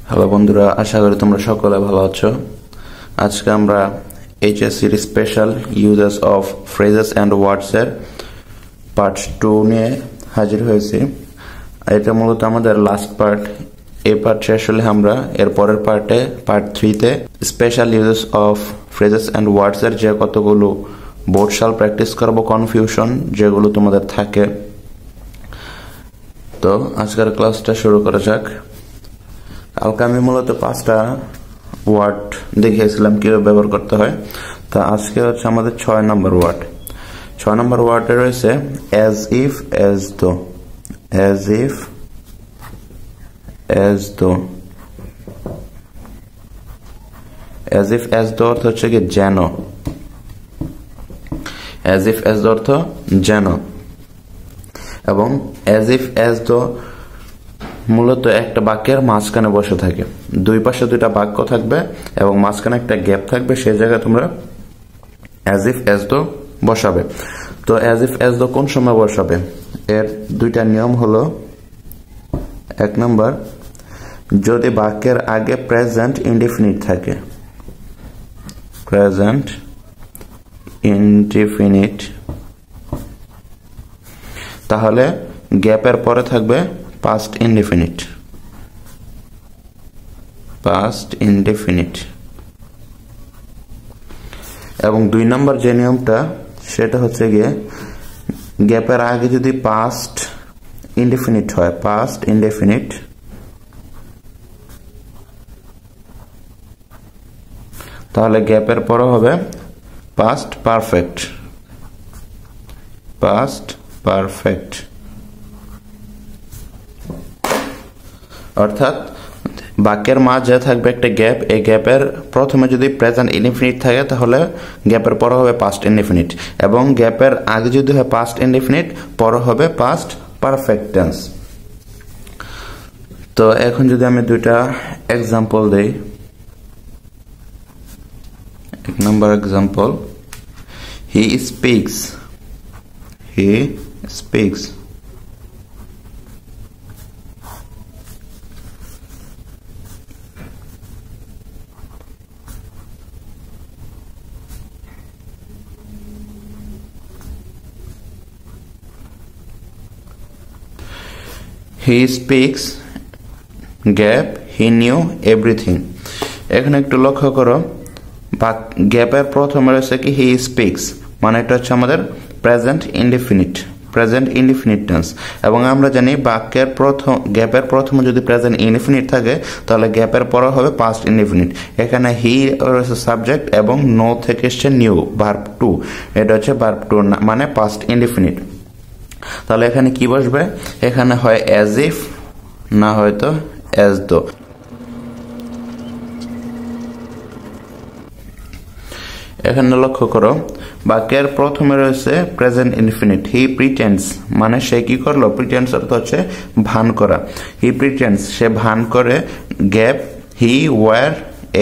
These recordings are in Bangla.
হ্যালো বন্ধুরা, আশা করি তোমরা সকলে ভালো আছো। আজকে আমরা এইচএসসির special uses of phrases and words এর পার্ট 2 নিয়ে হাজির হয়েছি। এটা মূলত আমাদের লাস্ট পার্ট। এই পার্ট শেষ হলে আমরা এর পরের পার্টে পার্ট 3-তে special uses of phrases and words এর যে কতগুলো বোর্ডশাল প্র্যাকটিস করবো, কনফিউশন যেগুলো তোমাদের থাকে। তো আজকের ক্লাসটা শুরু করা যাক। কালকে আমি মূলত 5টা ওয়ার্ড দেখিয়েছিলাম কিভাবে ব্যবহার করতে হয়। তা আজকে হচ্ছে আমাদের 6 নম্বর ওয়ার্ড। 6 নম্বর ওয়ার্ডে রয়েছে as if, as though. As if, as though. As if, as though অর্থ হচ্ছে কি যেন। অ্যাজ ইফ, অ্যাজ দো অর্থ যেন। এবং অ্যাজ ইফ, অ্যাজ দো মূলত একটা বাক্যের মাঝখানে বসে থাকে। দুই পাশে দুইটা বাক্য থাকবে এবং মাঝখানে একটা গ্যাপ থাকবে, সেই জায়গায় তোমরা অ্যাজ ইফ, অ্যাজ দো বসাবে। তো অ্যাজ ইফ, অ্যাজ দো কোন সময় বসাবে? এর দুইটা নিয়ম হলো, 1 নম্বর, যদি বাক্যের আগে প্রেজেন্ট ইনডিফিনিট থাকে। প্রেজেন্ট ইনডিফিনিট, তাহলে গ্যাপের পরে থাকবে পাস্ট ইনডিফিনিট। Past indefinite. এবং 2 নম্বর যে নিয়মটা, সেটা হচ্ছে গিয়ে গ্যাপের আগে যদি পাস্ট ইনডিফিনিট হয়, পাস্ট ইনডিফিনিট, তাহলে গ্যাপের পরে হবে পাস্ট পারফেক্ট। Past perfect. অর্থাৎ বাক্যের মাঝে থাকবে একটা গ্যাপ। এই গ্যাপের প্রথমে যদি প্রেজেন্ট ইনডিফিনিট থাকে তাহলে গ্যাপের পরে হবে পাস্ট ইনডিফিনিট, এবং গ্যাপের আগে যদি হয় পাস্ট ইনডিফিনিট, পরে হবে পাস্ট পারফেক্ট টেন্স। তো এখন যদি আমি 2টা এক্সাম্পল দেই। 1 number example, he speaks. He speaks. He speaks, gap, he knew everything। এখানে একটু লক্ষ্য করো, গ্যাপের প্রথমে রয়েছে কি he speaks, মানে এটা হচ্ছে আমাদের present indefinite. Present indefinite tense. এবং আমরা জানি বাক্যের গ্যাপের প্রথমে যদি প্রেজেন্ট ইনডিফিনিট থাকে তাহলে গ্যাপের পরে হবে পাস্ট ইনডিফিনিট। এখানে হি রয়েছে সাবজেক্ট এবং নো থেকে এসছে নিউ, ভার্ব টু। এটা হচ্ছে ভার্ব টু, মানে পাস্ট ইনডিফিনিট। তাহলে এখানে কি বসবে? এখানে হয় অ্যাজ ইফ, না হয়তো অ্যাজ দো। এখানে লক্ষ্য করো, বাক্যের প্রথমে রয়েছে প্রেজেন্ট ইনডিফিনিট। হি প্রিটেন্ডস, মানে সে কি করলো? প্রিটেন্ডস অর্থ হচ্ছে ভান করা। হি প্রিটেন্ডস, সে ভান করে। Gap, he were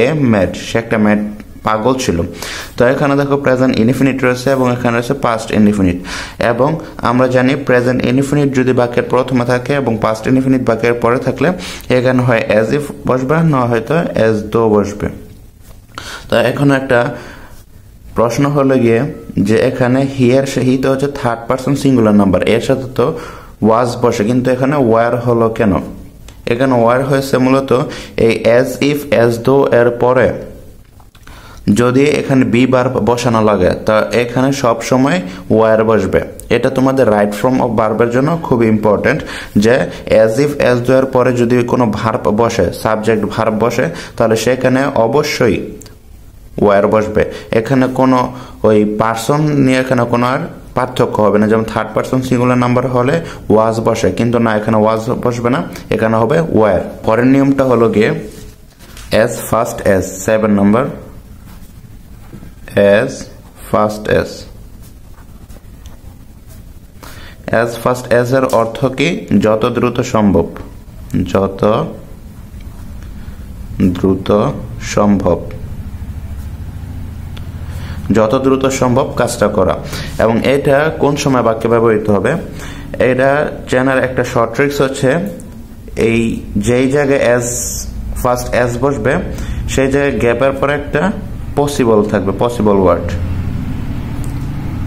a mad, সে একটা ম্যাড পাগল ছিল। তো এখানে দেখো প্রেজেন্ট ইনডিফিনিট রয়েছে এবং এখানে রয়েছে পাস্ট ইনডিফিনিট। এবং আমরা জানি প্রেজেন্ট ইনডিফিনিট যদি বাক্যের প্রথমে থাকে এবং পাস্ট ইনডিফিনিট বাক্যের পরে থাকলে এখানে হয় অ্যাজ ইফ বসবে, না হয়তো অ্যাজ দো বসবে। তো এখন একটা প্রশ্ন হলো গিয়ে যে এখানে হি তো হচ্ছে থার্ড পারসন সিঙ্গুলার নাম্বার, এর সাথে তো ওয়াজ বসে, কিন্তু এখানে ওয়ার হলো কেন? এখানে ওয়ার হয়েছে মূলত এই অ্যাজ ইফ, অ্যাজ দো এর পরে যদি এখানে বি ভার্ব বসানো লাগে, তা এখানে সব সময় ওয়ার বসবে। এটা তোমাদের রাইট ফর্ম অফ ভার্বের জন্য খুব ইম্পর্টেন্ট, যে অ্যাজ ইফ, অ্যাজ দো এর পরে যদি কোনো ভার্ব বসে, সাবজেক্ট ভার্ব বসে, তাহলে সেখানে অবশ্যই ওয়ার বসবে। এখানে কোনো ওই পার্সন নিয়ে এখানে কোনো আর পার্থক্য হবে না। যেমন থার্ড পারসন সিঙ্গুলার নাম্বার হলে ওয়াজ বসে, কিন্তু না, এখানে ওয়াজ বসবে না, এখানে হবে ওয়ার। পরের নিয়মটা হলো গিয়ে অ্যাজ ফাস্ট অ্যাজ। 7 নম্বর, as fast as। as fast as এর অর্থ কি? যত দ্রুত সম্ভব। যত দ্রুত সম্ভব। যত দ্রুত সম্ভব কাজটা করা। এবং এটা কোন সময় বাক্যে ব্যবহৃত হবে? এটা চেনার একটা শর্ট ট্রিক্স হচ্ছে, এই যেই জায়গায় অ্যাজ ফার্স্ট এস বসবে, সেই জায়গায় গ্যাপের পরে একটা পসিবল থাকবে, পসিবল ওয়ার্ড,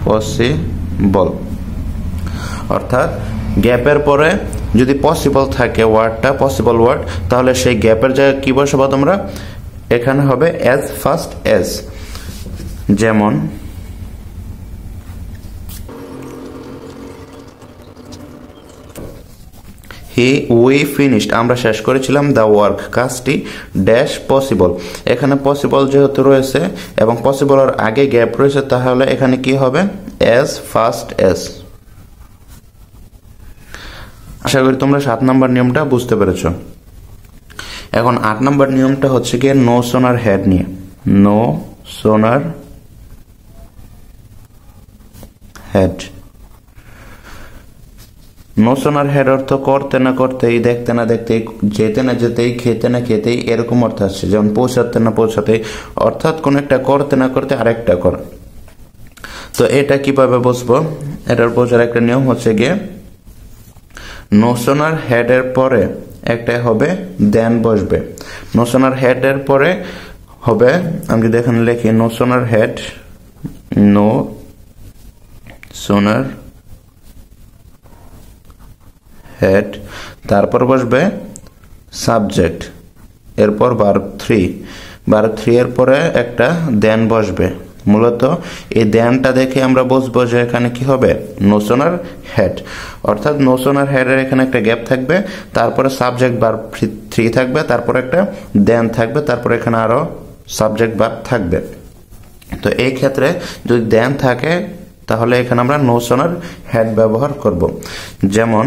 পসিবল। অর্থাৎ গ্যাপের পরে যদি পসিবল থাকে ওয়ার্ডটা, পসিবল ওয়ার্ড, তাহলে সেই গ্যাপের জায়গায় কি বসাবো তোমরা? এখানে হবে এস, ফার্স্ট এস। যেমন উই ফিনিশড, আমরা শেষ করেছিলাম দ্য ওয়ার্ক, কাজটি ড্যাশ পসিবল। এখানে পসিবল যেহেতু রয়েছে এবং পসিবলের আগে গ্যাপ রয়েছে, তাহলে এখানে কি হবে? S, first S. আশা করি তোমরা 7 নম্বর নিয়মটা বুঝতে পেরেছ। এখন 8 নম্বর নিয়মটা হচ্ছে গিয়ে নো সোনার হেড নিয়ে। No sooner had. No sooner head অর্থ করতে না করতেই, দেখতে না দেখতেই, যেতে না যেতেই, খেতে না খেতেই, এরকম অর্থ আসছে। যেমন পৌঁছাতে না পৌঁছাতেই, অর্থাৎ কোন একটা করতে না করতে আরেকটা কর। তো এটা কিভাবে বুঝবো? এটার বোঝার একটা নিয়ম হচ্ছে গিয়ে নো সোনার হেড এর পরে একটা হবে দেন বসবে। নো সোনার হেড এর পরে হবে, আমি যদি এখানে লিখি no sooner had, no sooner head, তারপর বসবে সাবজেক্ট, এরপর ভার্ব 3, ভার্ব 3 এর পরে একটা দেন বসবে। মূলত এই দেনটা দেখে আমরা বুঝবো যে এখানে কি হবে? No sooner head. অর্থাৎ নো সোনার হেড এর এখানে একটা গ্যাপ থাকবে, তারপরে সাবজেক্ট ভার্ব 3 থাকবে, তারপর একটা দেন থাকবে, তারপর এখানে আরো সাবজেক্ট ভার্ব থাকবে। তো এই ক্ষেত্রে যদি দেন থাকে তাহলে এখানে আমরা নো সোনার হেড ব্যবহার করব। যেমন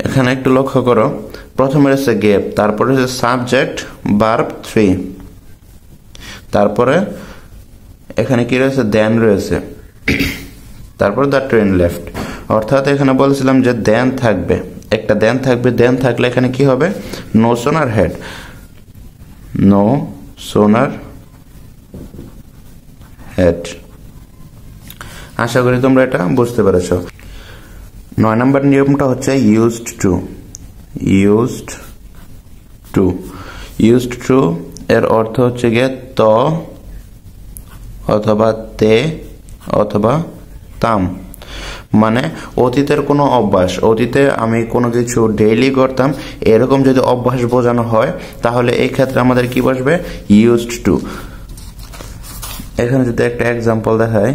এখানে একটু লক্ষ্য করো, প্রথমে রয়েছে গ্যাপ, তারপরে রয়েছে সাবজেক্ট ভার্ব 3, তারপরে এখানে কি রয়েছে? দেন রয়েছে, তারপর দ্য ট্রেন লেফট। অর্থাৎ এখানে বলেছিলাম যে দেন থাকবে, একটা দেন থাকবে, দেন থাকলে এখানে কি হবে? No sooner had. No sooner had. আশা করি তোমরা এটা বুঝতে পেরেছো। 9 নম্বর নিয়মটা হচ্ছে used to. Used to. Used to এর অর্থ হচ্ছে গিয়ে ত অথবা তে অথবা তাম। মানে অতীতের কোনো অভ্যাস, অতীতে আমি কোনো কিছু ডেইলি করতাম, এরকম যদি অভ্যাস বোঝানো হয় তাহলে এই ক্ষেত্রে আমাদের কি বসবে? Used to. এখানে যদি একটা এক্সাম্পল দেখায়,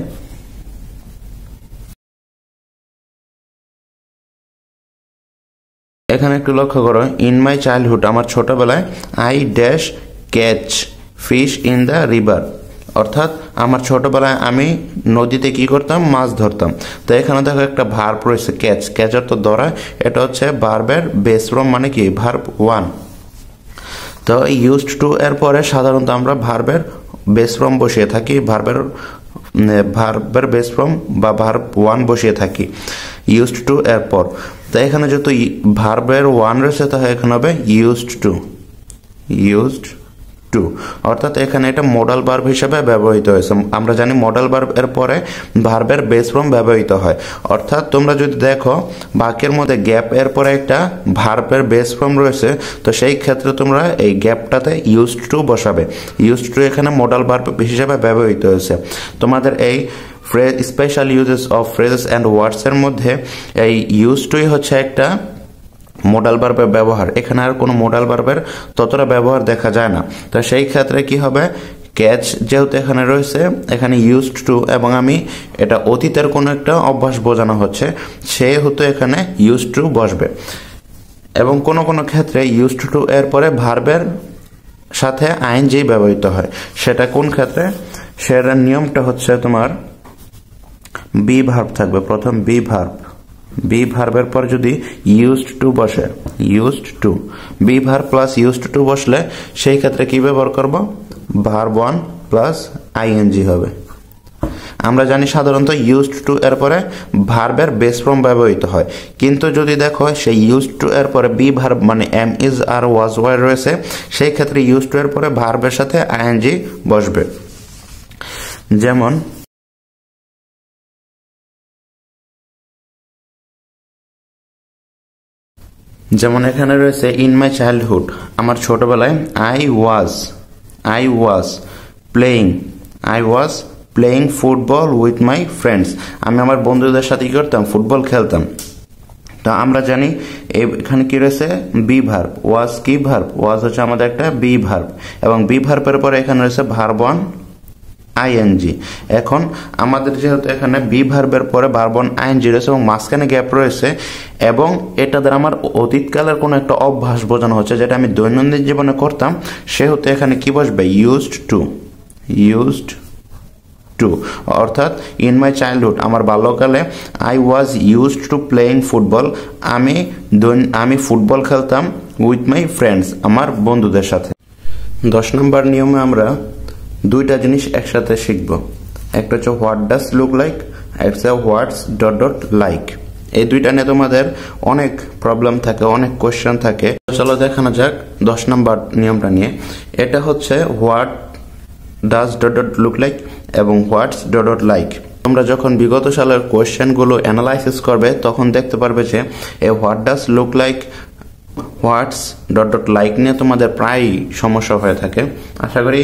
এখানে একটু লক্ষ্য করো, ইন মাই চাইল্ডহুড, আমার ছোটবেলায়, I dash catch fish in the river. অর্থাৎ আমার ছোটবেলায় আমি নদীতে কি করতাম? মাছ ধরতাম। তো এখানে দেখো একটা ভার্ব রয়েছে ক্যাচ, ক্যাচ অর্থ ধরা, এটা হচ্ছে ভার্বের বেস ফর্ম, মানে কি ভার্ব 1। তো ইউজড টু এর পরে সাধারণত আমরা ভার্বের বেস ফর্ম বসিয়ে থাকি, ভার্বের বেস ফর্ম বা ভার্ব 1 বসিয়ে থাকি ইউজড টু এর পর। তো এখানে যেহেতু ভার্বের 1 রয়েছে, তাহলে এখানে হবে ইউজড টু। ইউজড টু অর্থাৎ এখানে এটা মডাল ভার্ব হিসেবে ব্যবহৃত হয়েছে। আমরা জানি মডাল ভার্ব এর পরে ভার্বের বেস ফর্ম ব্যবহৃত হয়। অর্থাৎ তোমরা যদি দেখো বাক্যের মধ্যে গ্যাপ এর পরে একটা ভার্বের বেস ফর্ম রয়েছে, তো সেই ক্ষেত্রে তোমরা এই গ্যাপটাতে ইউজড টু বসাবে। ইউজড টু এখানে মডাল ভার্ব হিসেবে ব্যবহৃত হয়েছে। তোমাদের এই special uses of phrases and words এর মধ্যে এই ইউজ টুই হচ্ছে একটা মোডাল ভার্বের ব্যবহার। এখানে আর কোনো মোডাল ভার্বের ততটা ব্যবহার দেখা যায় না। তো সেই ক্ষেত্রে কি হবে? ক্যাচ যেহেতু এখানে রয়েছে, এখানে ইউজড টু, এবং আমি এটা অতীতের কোনো একটা অভ্যাস বোঝানো হচ্ছে, সেহেতু এখানে ইউজড টু বসবে। এবং কোনো কোনো ক্ষেত্রে ইউজড টু এর পরে ভার্বের সাথে আইএনজি ব্যবহৃত হয়। সেটা কোন ক্ষেত্রে? সেটার নিয়মটা হচ্ছে তোমার বি ভার্ব থাকবে, প্রথম বি ভার্ব, বি ভার্বের পর যদি ইউজড টু বসে, used to, be verb plus used to বসলে সেই ক্ষেত্রে কি ব্যবহার করব? ভার্ব 1 প্লাস আইএনজি হবে। আমরা জানি সাধারণত ইউজড টু এর পরে ভার্বের বেস ফর্ম ব্যবহৃত হয়, কিন্তু যদি দেখো সেই ইউজড টু এর পরে বি ভার্ব মানে am is are was were রয়েছে, সেই ক্ষেত্রে ইউজড টু এর পরে ভার্বের সাথে আইএনজি বসবে। যেমন যেমন এখানে রয়েছে ইন মাই চাইল্ডহুড, আমার ছোটবেলায় I was playing football with my friends, আমি আমার বন্ধুদের সাথে কি করতাম, ফুটবল খেলতাম। তো আমরা জানি এখানে কি রয়েছে, বি ভার্ব। ওয়াজ কি ভার্ব, ওয়াজ হচ্ছে আমাদের একটা বি ভার্ব, এবং বি ভার্বের পরে এখানে রয়েছে ভার্ব অন আইএনজি। এখন আমাদের যেহেতু এখানে বি ভার্বের পরে ভার্ব অন আইএনজি রয়েছে এবং মাঝখানে গ্যাপ রয়েছে, এবং এটা দ্বারা আমার অতীতকালের কোনো একটা অভ্যাস বোঝানো হচ্ছে যেটা আমি দৈনন্দিন জীবনে করতাম, সেহেতু এখানে কি বসবে, ইউজড টু। অর্থাৎ ইন মাই চাইল্ডহুড, আমার বাল্যকালে I was used to playing football, আমি ফুটবল খেলতাম উইথ মাই ফ্রেন্ডস, আমার বন্ধুদের সাথে। 10 নম্বর নিয়মে আমরা দুইটা জিনিস একসাথে শিখব। একটা হচ্ছে হোয়াট ডাজ লুক লাইক, একটা হোয়াটস ডট ডট লাইক। এই দুইটা নিয়ে তোমাদের অনেক প্রবলেম থাকে, অনেক কোয়েশ্চেন থাকে। চলো দেখানো যাক 10 নম্বর নিয়মটা নিয়ে। এটা হচ্ছে what does dot dot look like এবং হোয়াটস ডট ডট লাইক। তোমরা যখন বিগত সালের কোয়েশ্চেনগুলো অ্যানালাইসিস করবে তখন দেখতে পারবে যে এই what does look like, what's dot dot like নিয়ে তোমাদের প্রায় সমস্যা হয়ে থাকে। আশা করি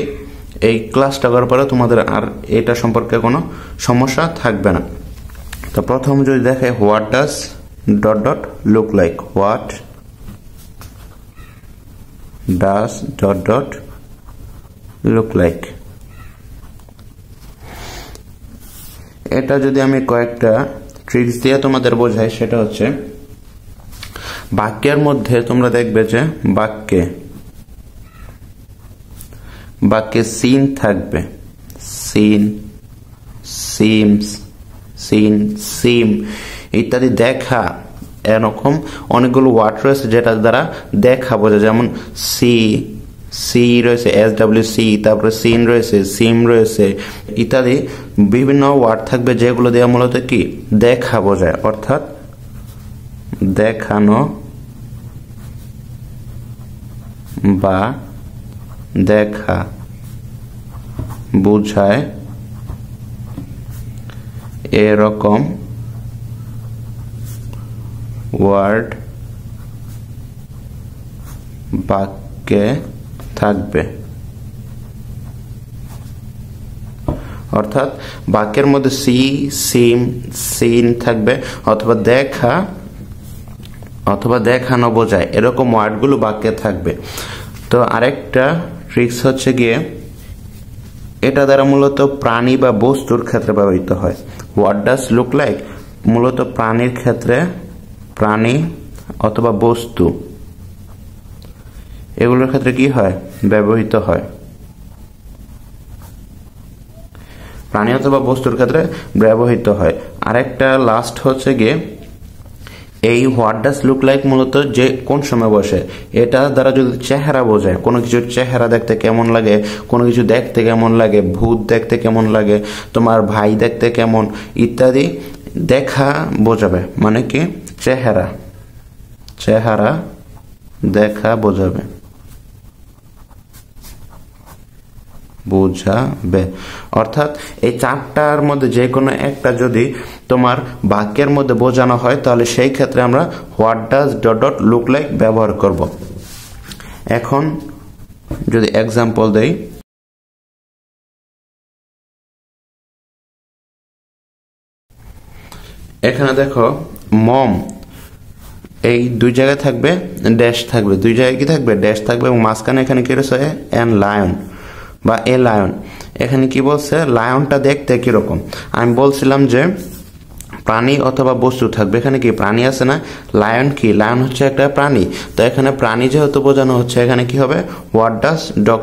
এই ক্লাসটা করার পরে তোমাদের আর এটা সম্পর্কে কোনো সমস্যা থাকবে না। তো প্রথম যদি দেখে what does dot dot look like, what does dot dot look like, এটা যদি আমি কয়েকটা ট্রিক্স দিয়ে তোমাদের বোঝাই, সেটা হচ্ছে বাক্যের মধ্যে তোমরা দেখবে যে বাক্যে সিন থাকবে, সিন, সিমস, সিম ইত্যাদি, দেখা, এরকম অনেকগুলো ওয়ার্ড রয়েছে যেটা দ্বারা দেখা বোঝা। যেমন সি রয়েছে, SWC, তারপরে সিন রয়েছে, সিম রয়েছে ইত্যাদি বিভিন্ন ওয়ার্ড থাকবে যেগুলো দিয়ে মূলত কি দেখা বোঝায়, অর্থাৎ দেখানো বা দেখা বোঝায়, এরকম ওয়ার্ড বাক্যে থাকবে। অর্থাৎ বাক্যের মধ্যে সিম, সিন থাকবে, অথবা দেখা অথবা দেখানো বোঝায় এরকম ওয়ার্ডগুলো বাক্যে থাকবে। তো আরেকটা ট্রিক্স হচ্ছে গিয়ে এটা দ্বারা মূলত প্রাণী বা বস্তুর ক্ষেত্রে ব্যবহৃত হয়। হোয়াট ডাজ লুক লাইক মূলত প্রাণীর ক্ষেত্রে, প্রাণী অথবা বস্তু এগুলোর ক্ষেত্রে কি হয়, ব্যবহৃত হয়। প্রাণী অথবা বস্তুর ক্ষেত্রে ব্যবহৃত হয়। আরেকটা লাস্ট হচ্ছে গিয়ে এই হোয়াট ডাজ লুক লাইক মূলত যে কোন সময় বসে, এটা দ্বারা যদি চেহারা বোঝায়, কোনো কিছুর চেহারা দেখতে কেমন লাগে, কোনো কিছু দেখতে কেমন লাগে, ভূত দেখতে কেমন লাগে, তোমার ভাই দেখতে কেমন ইত্যাদি দেখা বোঝাবে, মানে কি চেহারা দেখা বোঝাবে। অর্থাৎ এই চারটার মধ্যে যে কোনো একটা যদি তোমার বাক্যের মধ্যে বোঝানো হয় তাহলে সেই ক্ষেত্রে আমরা what does dot dot look like ব্যবহার করব। এখন যদি এক্সাম্পল দেই, এখানে দেখো মম, এই দুই জায়গায় থাকবে ড্যাশ থাকবে, দুই জায়গায় কি থাকবে, ড্যাশ থাকবে, এবং মাঝখানে এখানে কি রয়েছে, এন লায়ন বা এ লায়ন। এখানে কি বলছে, লায়নটা দেখতে কিরকম। আমি বলছিলাম যে প্রাণী অথবা বস্তু থাকবে, এখানে কি প্রাণী আছে না, লায়ন কি, লায়ন হচ্ছে একটা প্রাণী। তো এখানে প্রাণী যেহেতু বোঝানো হচ্ছে, এখানে কি হবে, what does dot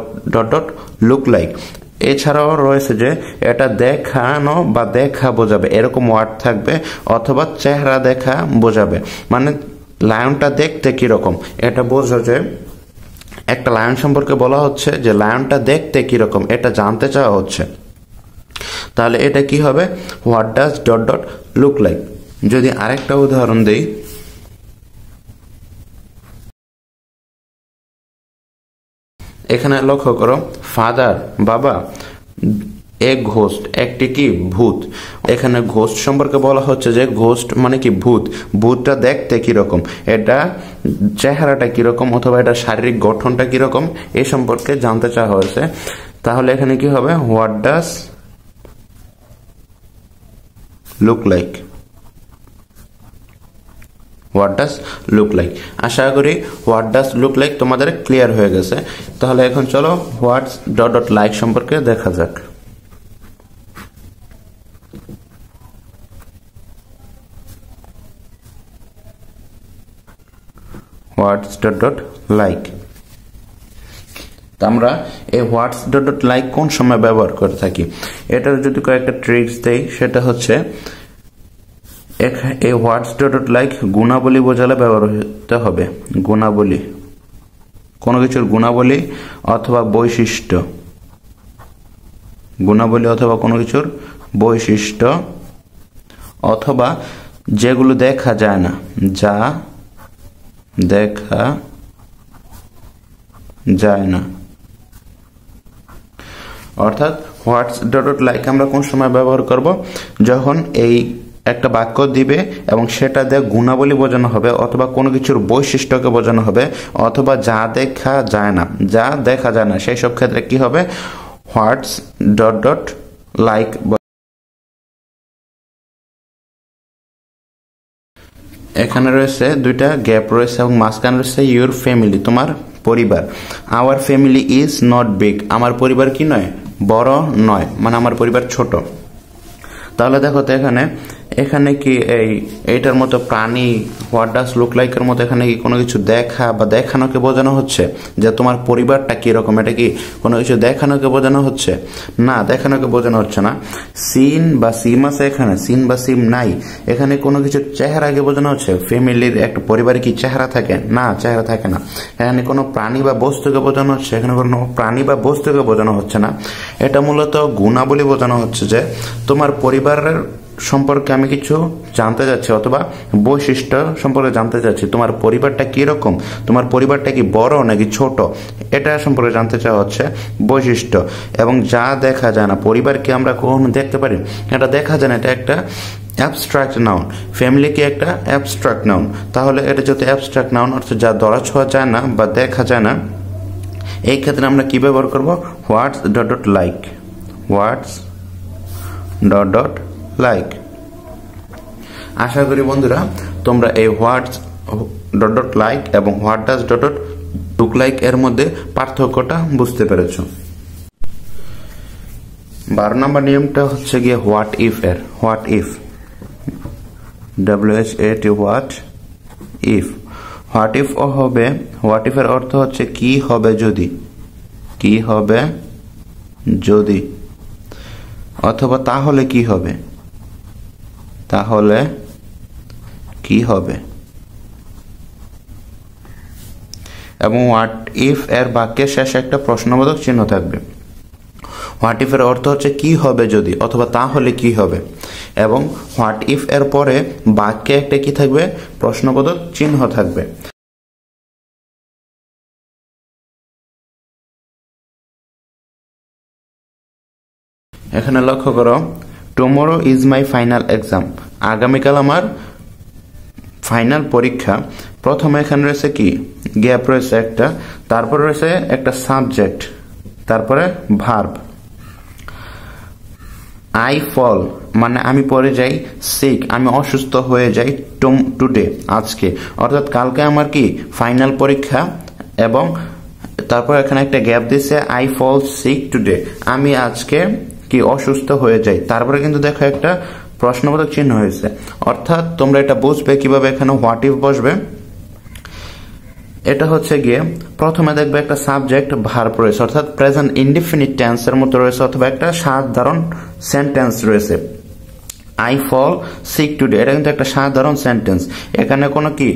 dot look like. এছাড়াও রয়েছে যে এটা দেখানো বা দেখা বোঝাবে এরকম ওয়ার্ড থাকবে, অথবা চেহারা দেখা বোঝাবে, মানে লায়নটা দেখতে কিরকম, এটা বোঝো যে একটা লায়ন সম্পর্কে বলা হচ্ছে যে লায়নটা দেখতে কিরকম, এটা জানতে চাওয়া হচ্ছে। তাহলে এটা কি হবে, what does dot dot look like. যদি আরেকটা উদাহরণ দেই, এখানে লক্ষ্য করো, ফাদার বাবা, এ ঘোস্ট, একটি কি ভূত। এখানে ঘোস্ট সম্পর্কে বলা হচ্ছে যে ঘোস্ট মানে কি ভূত, ভূতটা দেখতে কিরকম, এটা চেহারাটা কিরকম অথবা এটা শারীরিক গঠনটা কিরকম এই সম্পর্কে জানতে চাওয়া হয়েছে। তাহলে এখানে কি হবে, what does look like, what does look like. আশা করি হোয়াট ডাজ লুক লাইক তোমাদের ক্লিয়ার হয়ে গেছে। তাহলে এখন চলো হোয়াটস ডট ডট লাইক সম্পর্কে দেখা যাক। হোয়াটস ডট ডট লাইক, আমরা এই হোয়াটস ডট ডট লাইক কোন সময় ব্যবহার করে থাকি, এটার যদি কয়েকটা ট্রিক্স দেই সেটা হচ্ছে এই হোয়াটস ডট ডট লাইক গুণাবলী বোঝালে ব্যবহার হতে হবে। গুণাবলী, কোনো কিছুর গুণাবলী অথবা বৈশিষ্ট্য, গুণাবলী অথবা কোনো কিছুর বৈশিষ্ট্য অথবা যেগুলো দেখা যায় না, যা দেখা যায় না। অর্থাৎ হোয়াটস ডট ডট লাইক আমরা কোন সময় ব্যবহার করব, যখন এই একটা বাক্য দিবে এবং সেটা দিয়ে গুণাবলী বোঝানো হবে অথবা কোনো কিছুর বৈশিষ্ট্যকে বোঝানো হবে অথবা যা দেখা যায় না, যা দেখা যায় না সেই সব ক্ষেত্রে কি হবে, হোয়াটস ডট ডট লাইক। এখানে রয়েছে দুইটা গ্যাপ রয়েছে এবং মাঝখানে রয়েছে ইউর ফ্যামিলি, তোমার পরিবার। Our family is not big, আমার পরিবার কি নয়, বড় নয়, মানে আমার পরিবার ছোট। তাহলে দেখো তো এখানে কি এইটার মতো প্রাণী হোয়াট ডাজ লুক লাইক এর মতো এখানে কি কোনো কিছু দেখা বা দেখানোকে বোঝানো হচ্ছে যে তোমার পরিবারটা কিরকম, এটা কি কোনো কিছু দেখানোকে বোঝানো হচ্ছে? না, দেখানোকে বোঝানো হচ্ছে না। সিন বা সিম আছে, এখানে সিন বা সিম নাই, এখানে কোনো কিছু চেহারাকে বোঝানো হচ্ছে। ফ্যামিলির একটা পরিবারে কি চেহারা থাকে? না, চেহারা থাকে না। এখানে কোনো প্রাণী বা বস্তুকে বোঝানো হচ্ছে, এখানে কোনো প্রাণী বা বস্তুকে বোঝানো হচ্ছে না। এটা মূলত গুণাবলী বোঝানো হচ্ছে যে তোমার পরিবারের সম্পর্কে আমি কিছু জানতে চাচ্ছি অথবা বৈশিষ্ট্য সম্পর্কে জানতে চাচ্ছি। তোমার পরিবারটা কিরকম, তোমার পরিবারটা কি বড় নাকি ছোট, এটা সম্পর্কে জানতে চাওয়া হচ্ছে বৈশিষ্ট্য। এবং যা দেখা যায় না, পরিবার কি আমরা কখনো দেখতে পারি? এটা দেখা যায় না, এটা একটা অ্যাবস্ট্রাক্ট নাউন। ফ্যামিলি কি একটা অ্যাবস্ট্রাক্ট নাউন, তাহলে এটা যদি অ্যাবস্ট্রাক্ট নাউন অর্থাৎ যা ধরা ছোঁয়া যায় না বা দেখা যায় না, এই ক্ষেত্রে আমরা কি ব্যবহার করব, হোয়াটস ডট ডট লাইক, হোয়াটস ডট ডট লাইক। আশা করি বন্ধুরা তোমরা এই হোয়াটস ডট ডট লাইক এবং what does dot dot look like এর মধ্যে পার্থক্যটা বুঝতে পেরেছ। 12 নম্বর নিয়মটা হচ্ছে গিয়ে হোয়াট ইফ এর। What if, WHAT, what if. What if হবে, হোয়াট ইফ এর অর্থ হচ্ছে কি হবে যদি, কি হবে যদি, অথবা তাহলে কি হবে, তাহলে কি হবে। এবং হোয়াট ইফ এর বাক্যের শেষে একটা প্রশ্নবোধক চিহ্ন থাকবে। হোয়াট ইফ এর অর্থ হচ্ছে কি হবে যদি অথবা তাহলে কি হবে, এবং হোয়াট ইফ এর পরে বাক্যে একটা কি থাকবে, প্রশ্নবোধক চিহ্ন থাকবে। এখানে লক্ষ্য করো, tomorrow is my final exam, আগামীকাল আমার ফাইনাল পরীক্ষা। প্রথমে এখানে রয়েছে কি, গ্যাপ রয়েছে একটা, তারপরে রয়েছে একটা সাবজেক্ট, তারপরে ভার্ব। আই ফল মানে আমি পড়ে যাই, সিক আমি অসুস্থ হয়ে যাই, টুডে আজকে, অর্থাৎ কালকে আমার কি ফাইনাল পরীক্ষা। এবং তারপর এখানে একটা গ্যাপ দিচ্ছে, আই ফল সিক টুডে, আমি আজকে কি অসুস্থ হয়ে যাই। তারপরে কিন্তু দেখো একটা প্রশ্নবোধক চিহ্ন হয়েছে, অর্থাৎ তোমরা এটা বুঝবে কিভাবে এখানে হোয়াট ইফ বসবে। এটা হচ্ছে গিয়ে প্রথমে দেখবে একটা সাবজেক্ট ভার্ব রয়েছে, অর্থাৎ প্রেজেন্ট ইনডিফিনিট টেন্সের মতো রয়েছে, অথবা একটা সাধারণ সেন্টেন্স রয়েছে। আই ফল সিক টুডে, এটা কিন্তু একটা সাধারণ সেন্টেন্স। এখানে কোনো কি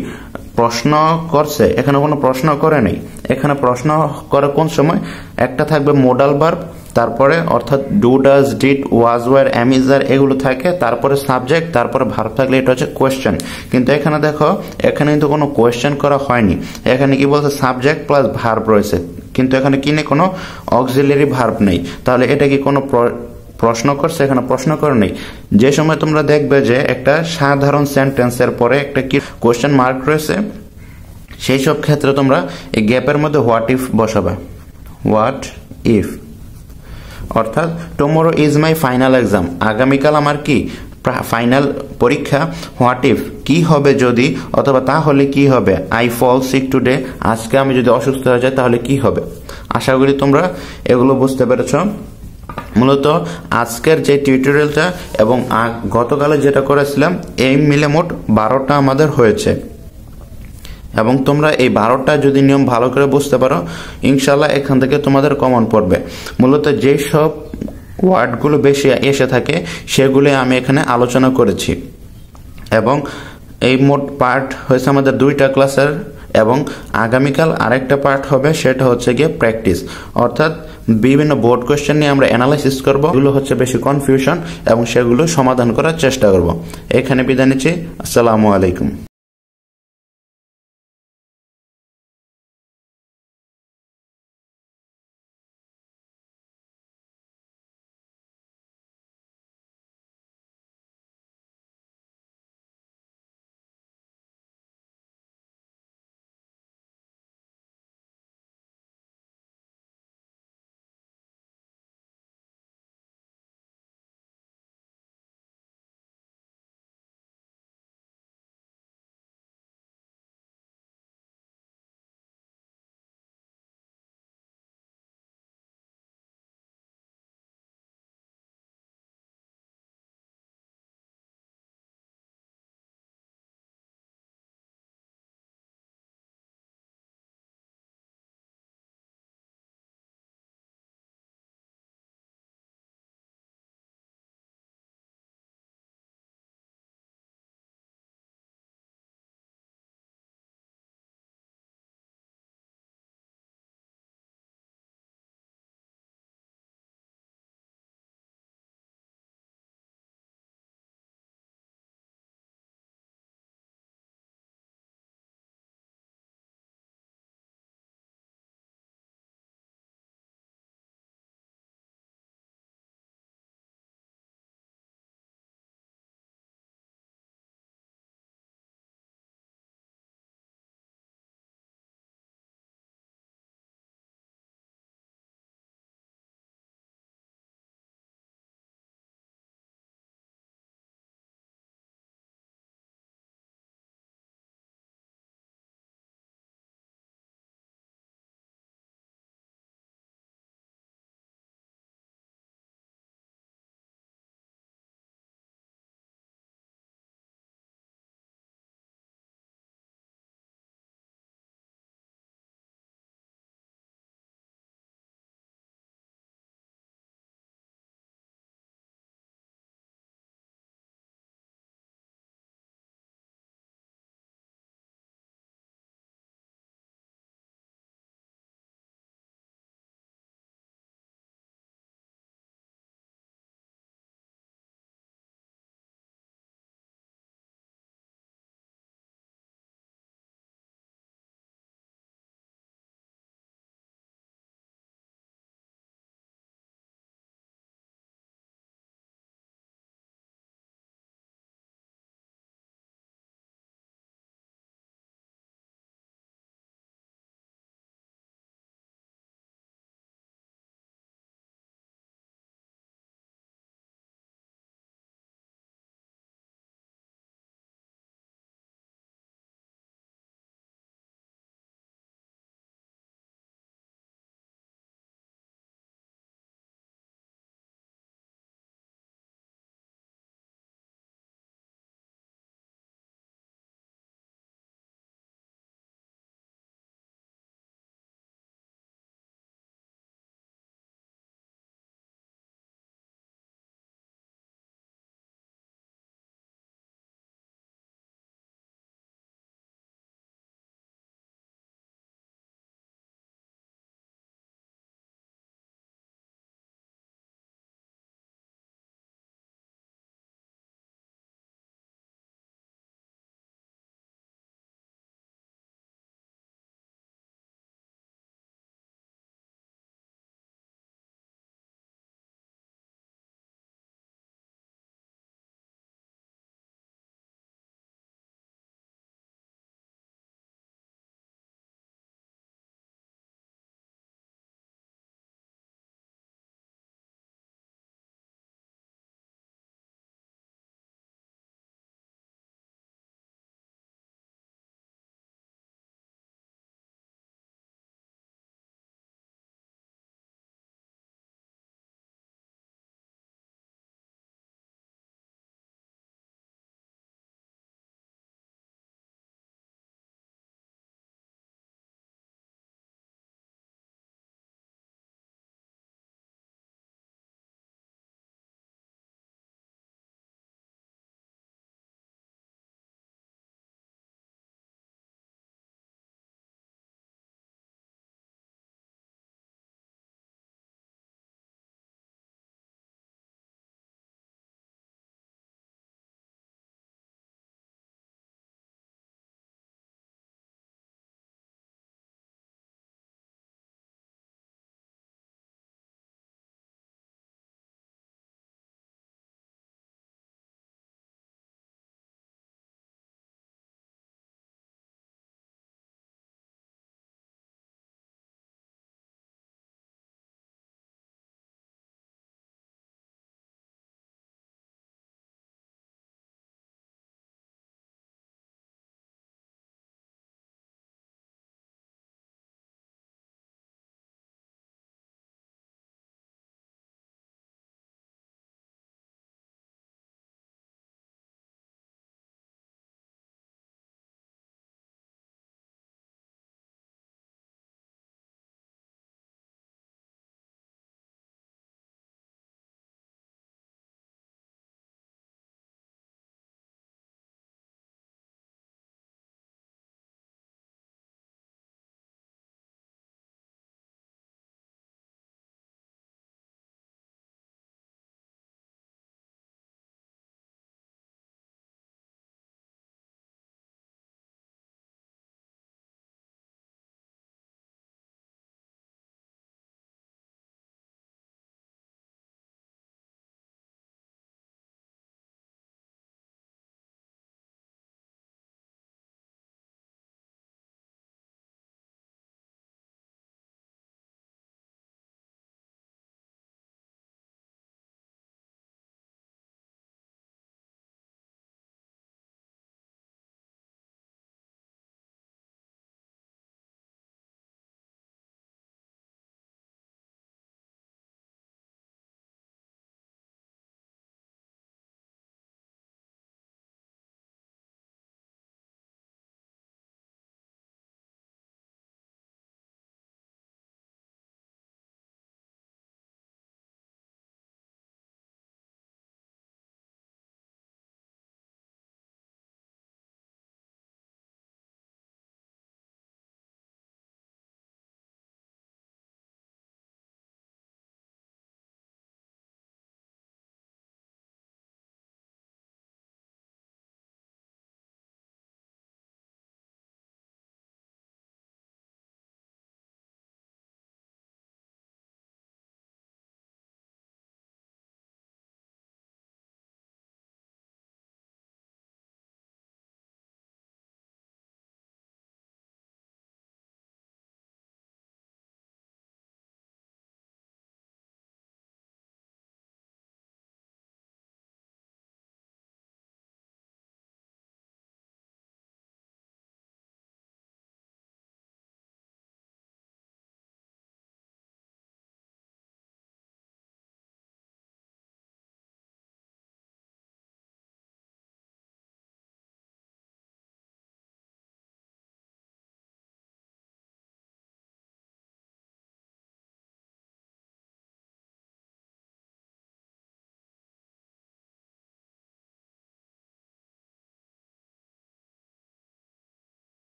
প্রশ্ন করছে? এখানে কোনো প্রশ্ন করে নেই। এখানে প্রশ্ন করে কোন সময়, একটা থাকবে মোডাল ভার্ব, তারপরে অর্থাৎ do, does, did, was, were, am, is, are এগুলো থাকে, তারপরে সাবজেক্ট, তারপরে ভার্ব থাকলে এটা হচ্ছে কোয়েশ্চেন। কিন্তু এখানে দেখো, এখানে কিন্তু কোনো কোয়েশ্চেন করা হয়নি। এখানে কি বলছে, সাবজেক্ট প্লাস ভার্ব রয়েছে, কিন্তু এখানে কি নেই, কোনো অক্সিলারি ভার্ব নেই। তাহলে এটা কি কোনো প্রশ্ন করছে, এখানে প্রশ্ন করে নেই। যে সময় তোমরা দেখবে যে একটা সাধারণ সেন্টেন্সের পরে একটা কি কোশ্চেন মার্ক রয়েছে, সেই সব ক্ষেত্রে তোমরা এই গ্যাপের মধ্যে হোয়াট ইফ বসাবে। হোয়াট ইফ অর্থাৎ tomorrow is my final exam, আগামীকাল আমার কি ফাইনাল পরীক্ষা। হোয়াট ইফ কি হবে যদি, অথবা তাহলে কি হবে। আই ফল সিক টুডে, আজকে আমি যদি অসুস্থ হয়ে যাই তাহলে কি হবে। আশা করি তোমরা এগুলো বুঝতে পেরেছ। মূলত আজকের যে টিউটোরিয়ালটা এবং গতকালে যেটা করেছিলাম এই মিলে মোট 12টা আমাদের হয়েছে, এবং তোমরা এই 12টা যদি নিয়ম ভালো করে বুঝতে পারো ইনশাল্লাহ এখান থেকে তোমাদের কমন পড়বে। মূলত যেই সব ওয়ার্ডগুলো বেশি এসে থাকে সেগুলো আমি এখানে আলোচনা করেছি, এবং এই মোট পার্ট হয়েছে আমাদের 2টা ক্লাসের, এবং আগামীকাল আরেকটা পার্ট হবে, সেটা হচ্ছে গিয়ে প্র্যাকটিস। অর্থাৎ বিভিন্ন বোর্ড কোয়েশ্চেন নিয়ে আমরা অ্যানালাইসিস করব, এগুলো হচ্ছে বেশি কনফিউশন এবং সেগুলো সমাধান করার চেষ্টা করব। এখানে বিদায় নিচ্ছি, আসসালামু আলাইকুম।